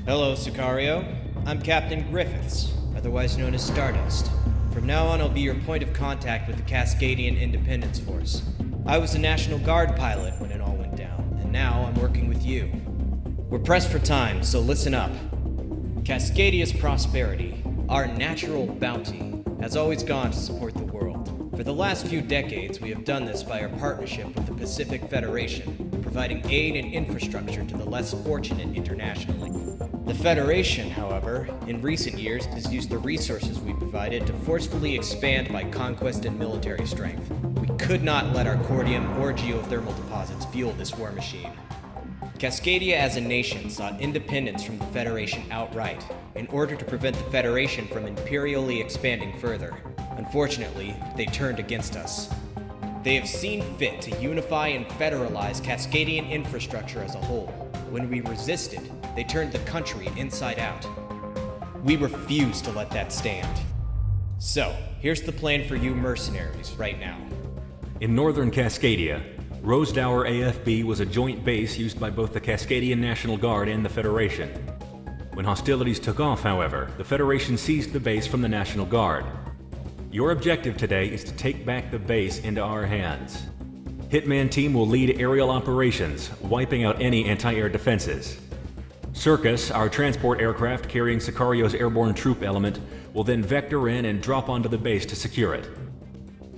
Hello, Sicario. I'm Captain Griffiths, otherwise known as Stardust. From now on, I'll be your point of contact with the Cascadian Independence Force. I was a National Guard pilot when it all went down, and now I'm working with you. We're pressed for time, so listen up. Cascadia's prosperity, our natural bounty, has always gone to support the world. For the last few decades, we have done this by our partnership with the Pacific Federation, providing aid and infrastructure to the less fortunate internationally. The Federation, however, in recent years has used the resources we provided to forcefully expand by conquest and military strength. We could not let our cordium or geothermal deposits fuel this war machine. Cascadia as a nation sought independence from the Federation outright, in order to prevent the Federation from imperially expanding further. Unfortunately, they turned against us. They have seen fit to unify and federalize Cascadian infrastructure as a whole. When we resisted, they turned the country inside out. We refuse to let that stand. So, here's the plan for you mercenaries right now. In northern Cascadia, Rosedower AFB was a joint base used by both the Cascadian National Guard and the Federation. When hostilities took off, however, the Federation seized the base from the National Guard. Your objective today is to take back the base into our hands. Hitman Team will lead aerial operations, wiping out any anti-air defenses. Circus, our transport aircraft carrying Sicario's airborne troop element, will then vector in and drop onto the base to secure it.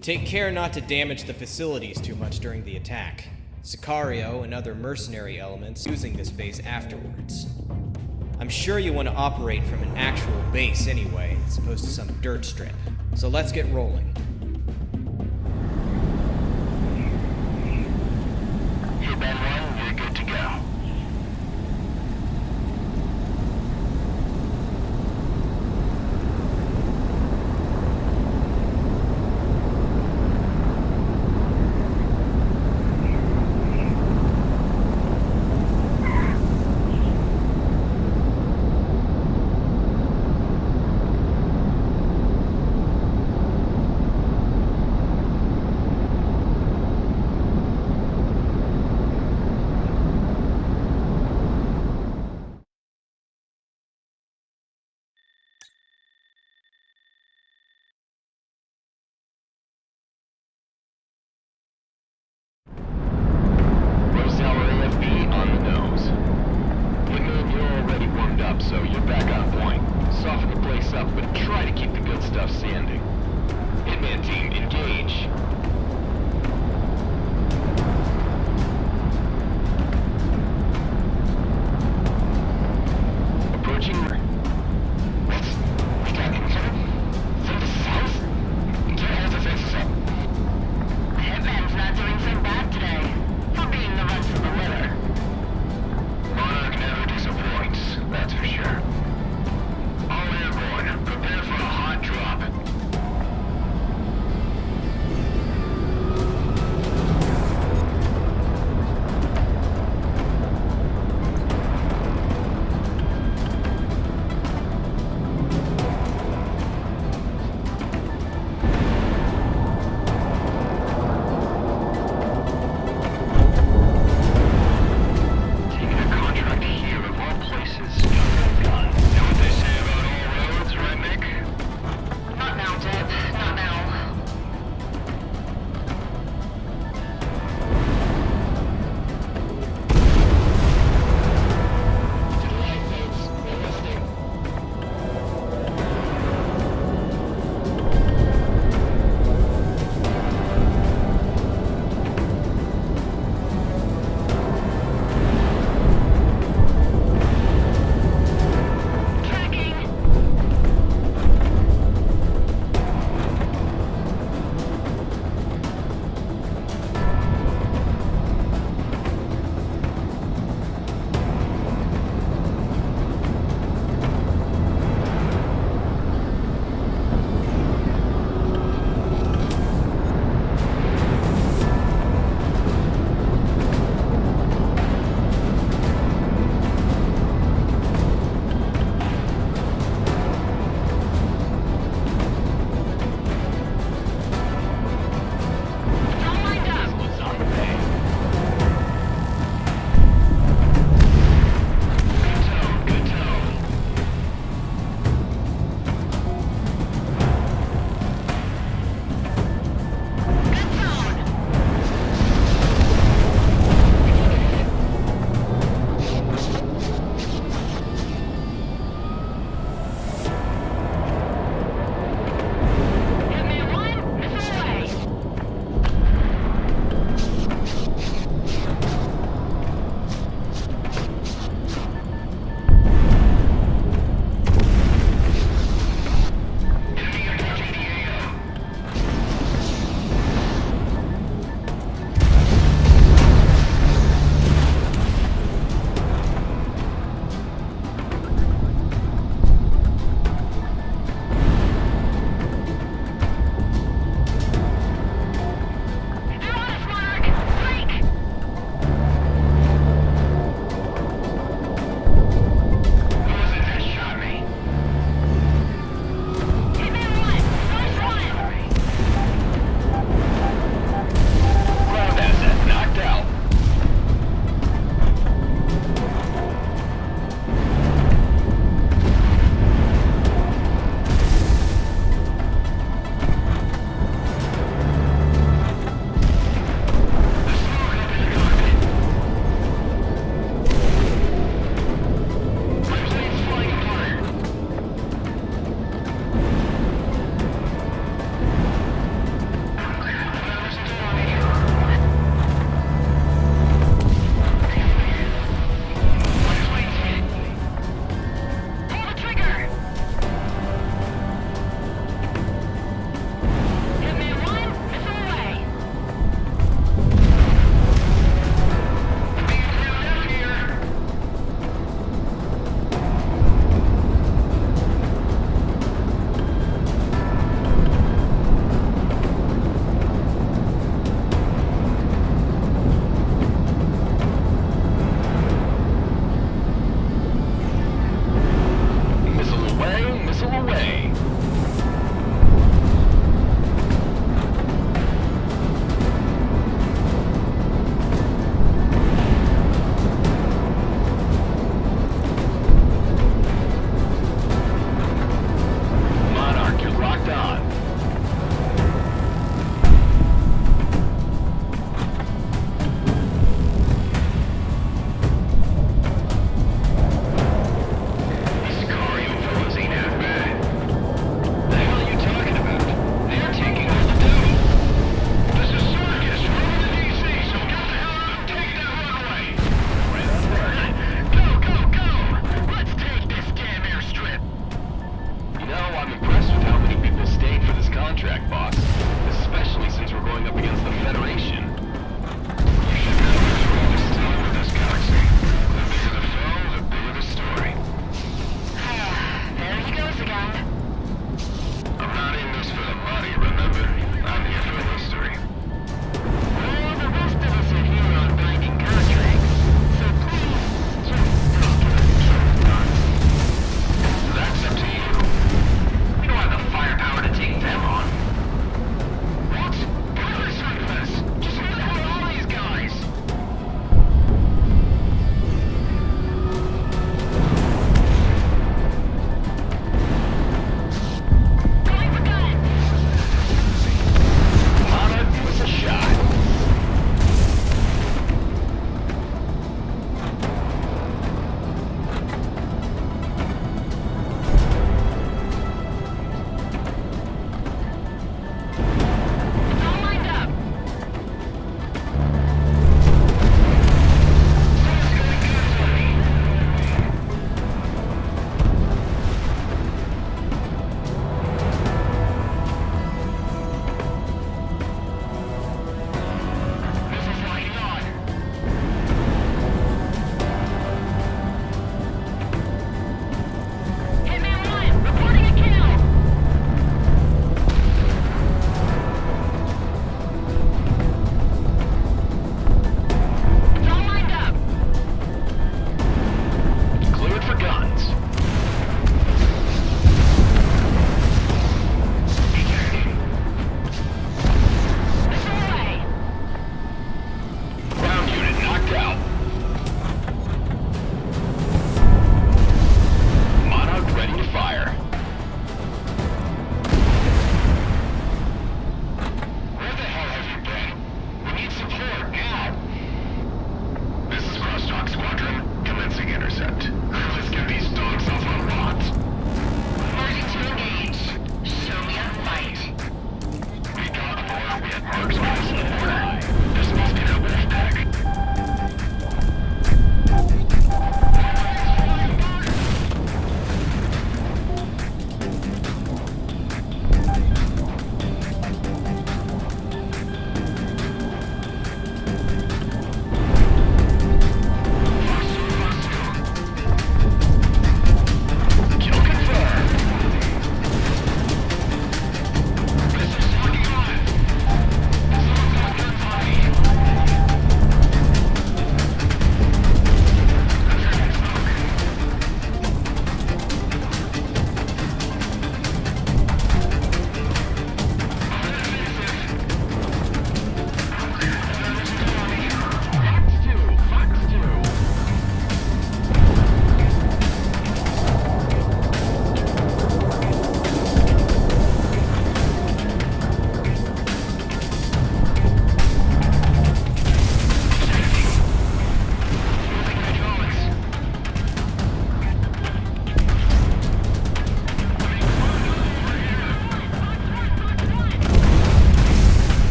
Take care not to damage the facilities too much during the attack. Sicario and other mercenary elements using this base afterwards. I'm sure you want to operate from an actual base anyway, as opposed to some dirt strip. So let's get rolling. Hitman 1, you're good to go. So you're back on point. Soften the place up, but try to keep the good stuff standing. Hitman Team, engage. Approaching. We got incoming? From the south? Get all defenses up. Hitman's not doing so bad today. For being the runt of the litter. Monarch never disappoints, that's for sure. All airborne, prepare for a hot drop.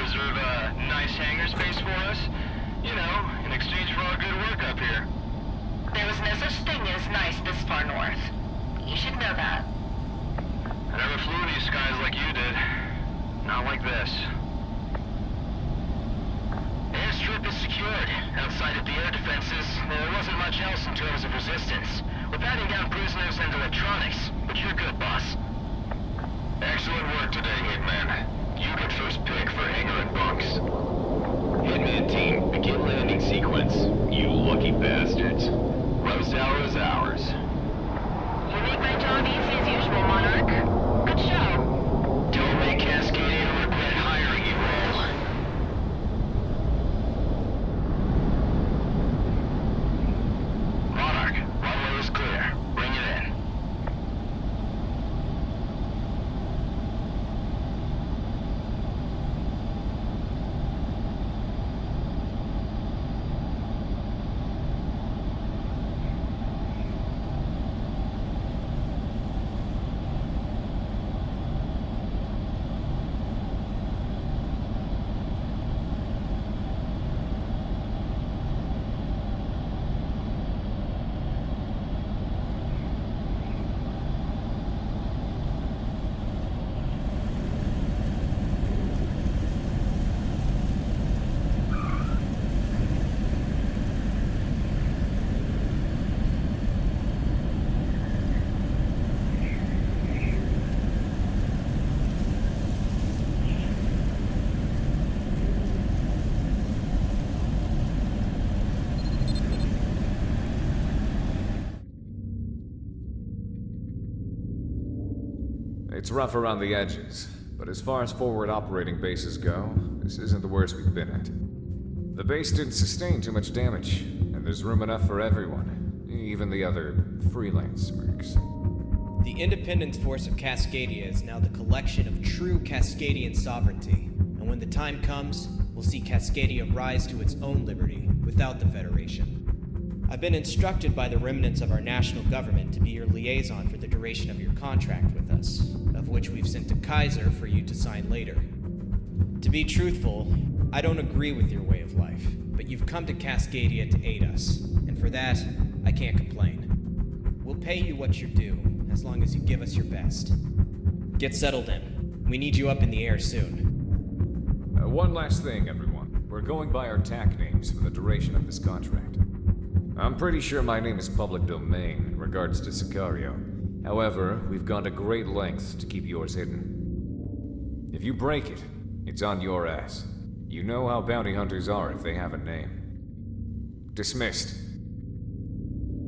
reserve a nice hangar space for us? You know, in exchange for our good work up here. There was no such thing as nice this far north. You should know that. I never flew in these skies like you did. Not like this. Airstrip is secured. Outside of the air defenses, there wasn't much else in terms of resistance. We're patting down prisoners and electronics, but you're good, boss. Excellent work today, Hitman. You get first pick for hangar and bunks. Hitman team, begin landing sequence. You lucky bastards. Rose Tower is ours. You make my job easy as usual, Monarch. Good show. Don't make Cascadia regret hiring you all. Monarch, runway is clear. Bring it in. It's rough around the edges, but as far as forward operating bases go, this isn't the worst we've been at. The base didn't sustain too much damage, and there's room enough for everyone, even the other freelance mercs. The Independence Force of Cascadia is now the collection of true Cascadian sovereignty, and when the time comes, we'll see Cascadia rise to its own liberty without the Federation. I've been instructed by the remnants of our national government to be your liaison for the duration of your contract with us, of which we've sent to Kaiser for you to sign later. To be truthful, I don't agree with your way of life, but you've come to Cascadia to aid us, and for that, I can't complain. We'll pay you what you're due, as long as you give us your best. Get settled in. We need you up in the air soon. One last thing, everyone. We're going by our TAC names for the duration of this contract. I'm pretty sure my name is public domain in regards to Sicario. However, we've gone to great lengths to keep yours hidden. If you break it, it's on your ass. You know how bounty hunters are if they have a name. Dismissed.